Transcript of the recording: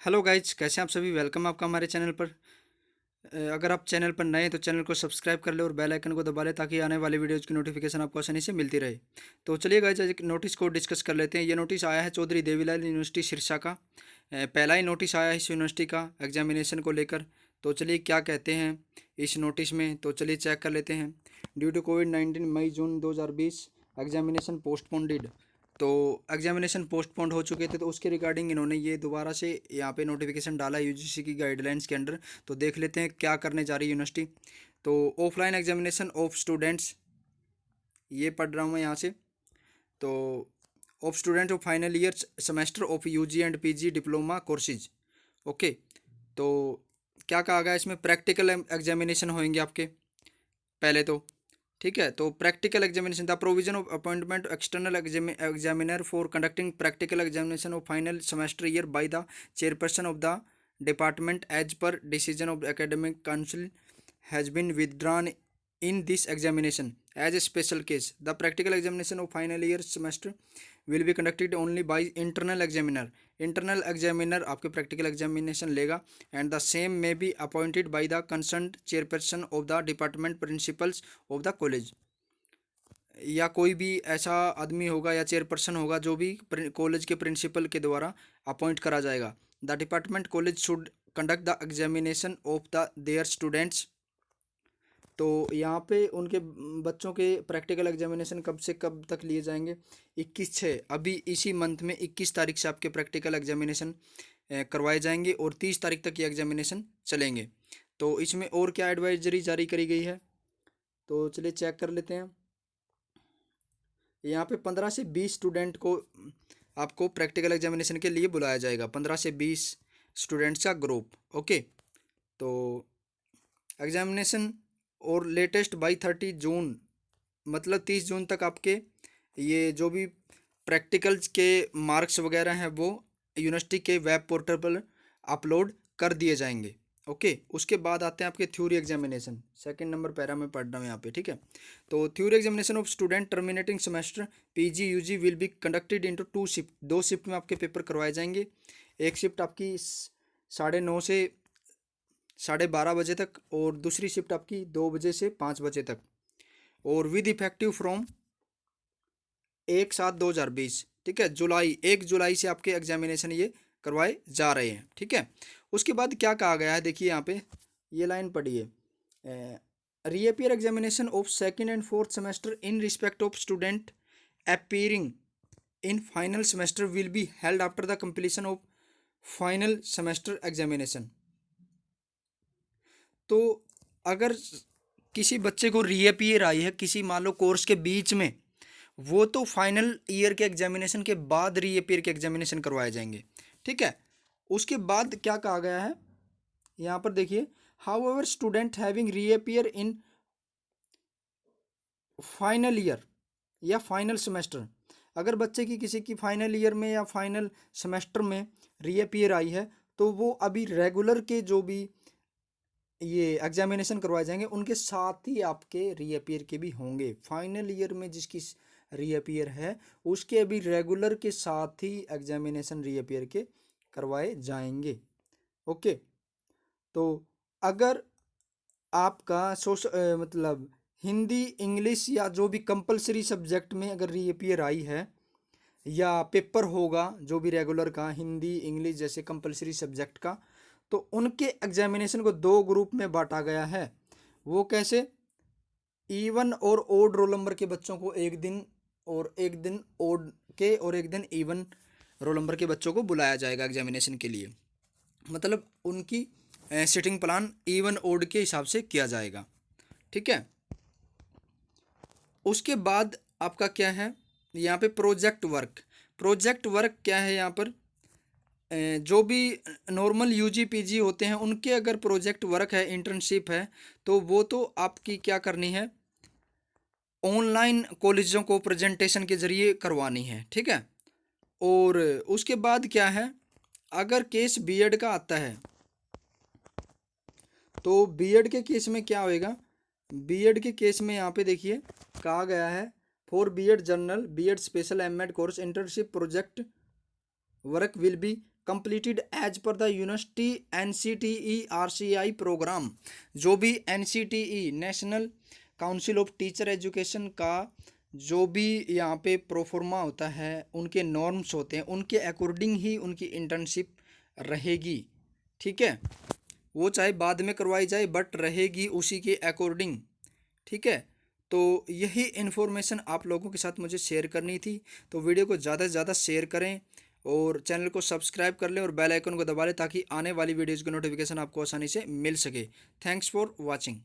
Hello guys, कैसे हैं आप सभी। वेलकम आपका हमारे चैनल पर। अगर आप चैनल पर नए हैं तो चैनल को सब्सक्राइब कर ले और बेल आइकन को दबा लें ताकि आने वाली वीडियोज़ की नोटिफिकेशन आपको आसानी से मिलती रहे। तो चलिए गाइज, आज एक नोटिस को डिस्कस कर लेते हैं। ये नोटिस आया है चौधरी देवीलाल यूनिवर्सिटी सिरसा का। पहला ही नोटिस आया है इस यूनिवर्सिटी का एग्जामिनेशन को लेकर। तो चलिए क्या कहते हैं इस नोटिस में, तो चलिए चेक कर लेते हैं। ड्यू टू कोविड-19 मई जून 2020 एग्जामिनेशन पोस्टपोन्ड। तो एग्जामिनेशन पोस्टपोन्ड हो चुके थे, तो उसके रिगार्डिंग इन्होंने ये दोबारा से यहाँ पे नोटिफिकेशन डाला यूजीसी की गाइडलाइंस के अंडर। तो देख लेते हैं क्या करने जा रही है यूनिवर्सिटी। तो ऑफलाइन एग्जामिनेशन ऑफ स्टूडेंट्स, ये पढ़ रहा हूँ मैं यहाँ से। तो of student of final year semester of UG and PG diploma courses. Okay. तो क्या कहा गया इसमें, प्रैक्टिकल एग्जामिनेशन होंगे आपके पहले तो। ठीक है, तो practical examination, the provision of appointment external examiner for conducting practical examination of final semester year by the chairperson of the department as per decision of the academic council has been withdrawn in this examination as a special case. The practical examination of final year semester will be conducted only by internal examiner. Internal examiner आपके practical examination लेगा and the same may be appointed by the concerned chairperson of the department principals of the college. या कोई भी ऐसा आदमी होगा या chairperson होगा जो भी कॉलेज के प्रिंसिपल के द्वारा अपॉइंट करा जाएगा। The department college should conduct the examination of the their students. तो यहाँ पे उनके बच्चों के प्रैक्टिकल एग्जामिनेशन कब से कब तक लिए जाएंगे, 21/6, अभी इसी मंथ में 21 तारीख से आपके प्रैक्टिकल एग्जामिनेशन करवाए जाएंगे और 30 तारीख तक ये एग्जामिनेशन चलेंगे। तो इसमें और क्या एडवाइजरी जारी करी गई है, तो चलिए चेक कर लेते हैं। यहाँ पे 15 से 20 स्टूडेंट को आपको प्रैक्टिकल एग्जामिनेशन के लिए बुलाया जाएगा, 15 से 20 स्टूडेंट्स का ग्रुप। ओके। तो एग्जामिनेशन और लेटेस्ट बाई 30 जून, मतलब 30 जून तक आपके ये जो भी प्रैक्टिकल्स के मार्क्स वगैरह हैं वो यूनिवर्सिटी के वेब पोर्टल पर अपलोड कर दिए जाएंगे। ओके। उसके बाद आते हैं आपके theory examination, second number para में पढ़ रहा हूँ यहाँ पे। ठीक है, तो theory examination of student terminating semester PG UG will be conducted into 2 shift. 2 shift में आपके पेपर करवाए जाएंगे। एक शिफ्ट आपकी 9:30 से 12:30 बजे तक और दूसरी शिफ्ट आपकी 2 बजे से 5 बजे तक, और विद इफेक्टिव फ्रॉम 1/7/2020। ठीक है, 1 जुलाई से आपके एग्जामिनेशन ये करवाए जा रहे हैं। ठीक है, उसके बाद क्या कहा गया है, देखिए यहाँ पे ये लाइन पढ़िए। Reappear examination of second and fourth semester in respect of student appearing in final semester will be held after the completion of final semester examination. तो अगर किसी बच्चे को रीअपियर आई है किसी मान लो कोर्स के बीच में, वो तो फाइनल ईयर के एग्जामिनेशन के बाद रीअपियर के एग्जामिनेशन करवाए जाएंगे। ठीक है, उसके बाद क्या कहा गया है यहाँ पर देखिए, how ever student having reappear in final year या फाइनल सेमेस्टर, अगर बच्चे की किसी की फाइनल ईयर में या फाइनल सेमेस्टर में रीअपियर आई है, तो वो अभी रेगुलर के जो भी ये एग्जामिनेशन करवाए जाएंगे उनके साथ ही आपके रीअपियर के भी होंगे। फाइनल ईयर में जिसकी रीअपियर है उसके अभी रेगुलर के साथ ही एग्जामिनेशन रीअपियर के करवाए जाएंगे। ओके। तो अगर आपका मतलब हिंदी इंग्लिश या जो भी कंपलसरी सब्जेक्ट में अगर रीअपियर आई है या पेपर होगा जो भी रेगुलर का हिंदी इंग्लिश जैसे कंपलसरी सब्जेक्ट का, तो उनके एग्जामिनेशन को 2 ग्रुप में बांटा गया है। वो कैसे, इवन और ओड रोल नंबर के बच्चों को एक दिन ओड के और एक दिन इवन रोल नंबर के बच्चों को बुलाया जाएगा एग्जामिनेशन के लिए। मतलब उनकी सिटिंग प्लान इवन ओड के हिसाब से किया जाएगा। ठीक है, उसके बाद आपका क्या है यहाँ पे, प्रोजेक्ट वर्क क्या है यहाँ पर, जो भी नॉर्मल यूजी पीजी होते हैं उनके अगर प्रोजेक्ट वर्क है इंटर्नशिप है तो वो तो आपकी क्या करनी है, ऑनलाइन कॉलेजों को प्रेजेंटेशन के ज़रिए करवानी है। ठीक है, और उसके बाद क्या है, अगर केस बीएड का आता है तो बीएड के केस में क्या होएगा, बीएड के केस में यहाँ पे देखिए कहा गया है, for BEd general BEd special MEd course internship project work will be completed as per the university NCTE/RCI programme. जो भी NCTE national council of teacher education का जो भी यहाँ पे प्रोफार्मा होता है, उनके नॉर्म्स होते हैं, उनके अकॉर्डिंग ही उनकी इंटर्नशिप रहेगी। ठीक है, वो चाहे बाद में करवाई जाए बट रहेगी उसी के अकॉर्डिंग। ठीक है, तो यही इन्फॉर्मेशन आप लोगों के साथ मुझे शेयर करनी थी। तो वीडियो को ज़्यादा से ज़्यादा शेयर करें और चैनल को सब्सक्राइब कर लें और बेल आइकन को दबा लें ताकि आने वाली वीडियोज़ की नोटिफिकेशन आपको आसानी से मिल सके। Thanks for watching.